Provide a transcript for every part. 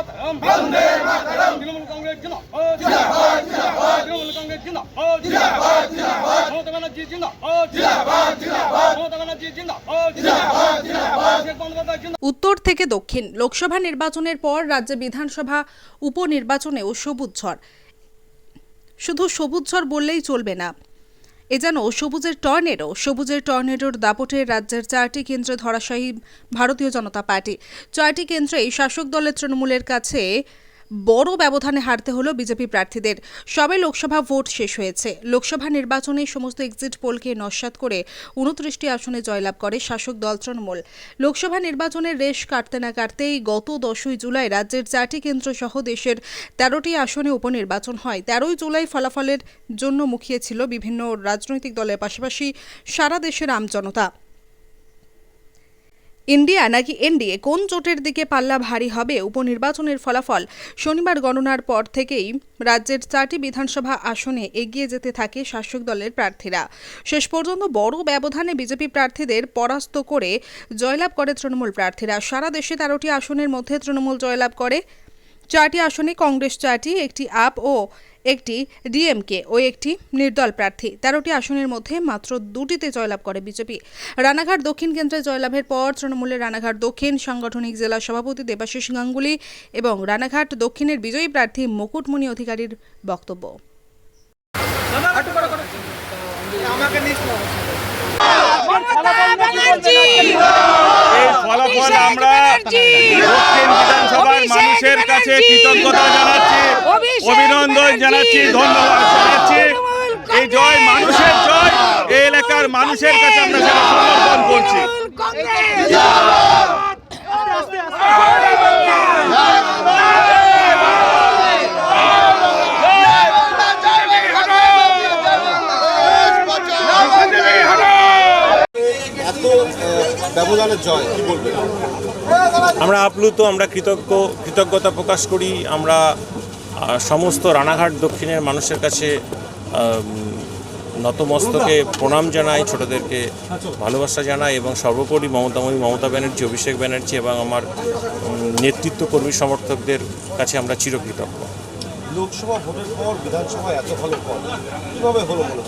মাতরম বন্দে মাতরম তৃণমূল কংগ্রেস জিন্দাবাদ জিন্দাবাদ জিন্দাবাদ তৃণমূল কংগ্রেস জিন্দাবাদ জিন্দাবাদ জিন্দাবাদ মমতা ব্যানার্জি জিন্দাবাদ জিন্দাবাদ জিন্দাবাদ মমতা ব্যানার্জি জিন্দাবাদ জিন্দাবাদ জিন্দাবাদ শেখ বন্দ্যোপাধ্যায় জিন্দাবাদ। উত্তর থেকে দক্ষিণ লোকসভা নির্বাচনের পর রাজ্যে বিধানসভা উপনির্বাচনেও সবুজ ঝড়। শুধু সবুজ ঝড় বললেই চলবে না, এ যেন সবুজের টর্নেডো। সবুজের টর্নেডোর দাপটে রাজ্যের 4টি কেন্দ্রে ধরাশায়ী ভারতীয় জনতা পার্টি। 4টি কেন্দ্রেই শাসক দলের তৃণমূলের কাছে বড় ব্যবধানে হারতে হলো বিজেপি প্রার্থীদের। সবে লোকসভা ভোট শেষ হয়েছে। লোকসভা নির্বাচনে সমস্ত এক্সিট পোলকে নস্যাৎ করে 29টি আসনে জয়লাভ করে শাসক দল তৃণমূল। লোকসভা নির্বাচনের রেশ কাটতে না কাটতেই গত 10ই জুলাই রাজ্যের 4টি কেন্দ্র সহ দেশের 13টি আসনে উপনির্বাচন হয়। 13ই জুলাই ফলাফলের জন্য মুখিয়েছিল বিভিন্ন রাজনৈতিক দলের পাশাপাশি সারা দেশের আমজনতা। ইন্ডিয়া নাকি এনডিএ, কোন জোটের দিকে পাল্লা ভারী হবে উপনির্বাচনের ফলাফল? শনিবার গণনার পর থেকেই রাজ্যের 4টি বিধানসভা আসনে এগিয়ে যেতে থাকে শাসক দলের প্রার্থীরা। শেষ পর্যন্ত বড় ব্যবধানে বিজেপি প্রার্থীদের পরাস্ত করে জয়লাভ করে তৃণমূল প্রার্থীরা। সারা দেশে 13টি আসনের মধ্যে তৃণমূল জয়লাভ করে 4টি আসনে, কংগ্রেস 4টি, একটি আপ ও একটি ডিএমকে ও একটি নির্দল প্রার্থী। 13টি আসনের মধ্যে মাত্র 2টিতে জয়লাভ করে বিজেপি। রানাঘাট দক্ষিণ কেন্দ্রে জয়লাভের পর তৃণমূলের রানাঘাট দক্ষিণ সাংগঠনিক জেলা সভাপতি দেবাশিস গাঙ্গুলি এবং রানাঘাট দক্ষিণের বিজয়ী প্রার্থী মুকুটমণি অধিকারীর বক্তব্য। এই ফলাফল আমরা দক্ষিণ বিধানসভার মানুষের কাছে কৃতজ্ঞতা জানাচ্ছি, অভিনন্দন জানাচ্ছি, ধন্যবাদ জানাচ্ছি। এই জয় মানুষের জয়, এই এলাকার মানুষের কাছে আমরা সেটা সমর্পণ করছি। ব্যবধানের জয় কি বলবেন? আমরা আপ্লুত, আমরা কৃতজ্ঞতা প্রকাশ করি। আমরা সমস্ত রানাঘাট দক্ষিণের মানুষের কাছে নতমস্তকে প্রণাম জানাই, ছোটদেরকে ভালোবাসা জানাই এবং সর্বোপরি মমতা ব্যানার্জি, অভিষেক ব্যানার্জি এবং আমার নেতৃত্ব কর্মী সমর্থকদের কাছে আমরা চিরকৃতজ্ঞ। লোকসভা ভোটের পর বিধানসভা এত ভালো ফল কিভাবে হলো বলে?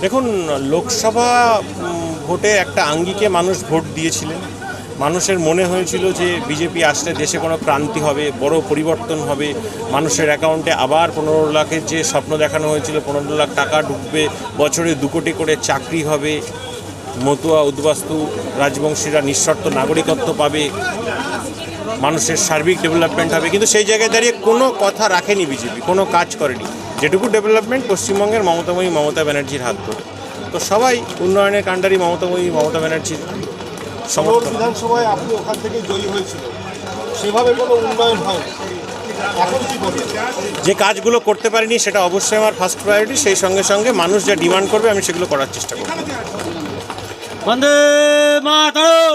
দেখুন, লোকসভা ভোটে একটা আঙ্গিকে মানুষ ভোট দিয়েছিলেন। মানুষের মনে হয়েছিল যে বিজেপি আসলে দেশে কোনো ক্রান্তি হবে, বড় পরিবর্তন হবে, মানুষের অ্যাকাউন্টে আবার 15 লাখের যে স্বপ্ন দেখানো হয়েছিল, 15 লাখ টাকা ঢুকবে, বছরে 2 কোটি করে চাকরি হবে, মতুয়া উদ্বাস্তু রাজবংশীরা নিঃশর্ত নাগরিকত্ব পাবে, মানুষের সার্বিক ডেভেলপমেন্ট হবে। কিন্তু সেই জায়গায় দাঁড়িয়ে কোনো কথা রাখেনি বিজেপি, কোনো কাজ করেনি। যেটুকু ডেভেলপমেন্ট পশ্চিমবঙ্গের মমতা ব্যানার্জির হাত ধরে। তো সবাই উন্নয়নের কাণ্ডারি মমতা ব্যানার্জির সমর্থন। বিধানসভায় আপনি ওখান থেকে জয়ী হয়েছিল, সেভাবে কোনো উন্নয়ন হয়নি, এখন কি বলবেন? যে কাজগুলো করতে পারিনি সেটা অবশ্যই আমার ফার্স্ট প্রায়োরিটি। সেই সঙ্গে সঙ্গে মানুষ যা ডিমান্ড করবে আমি সেগুলো করার চেষ্টা করব। বন্দে মাতরম।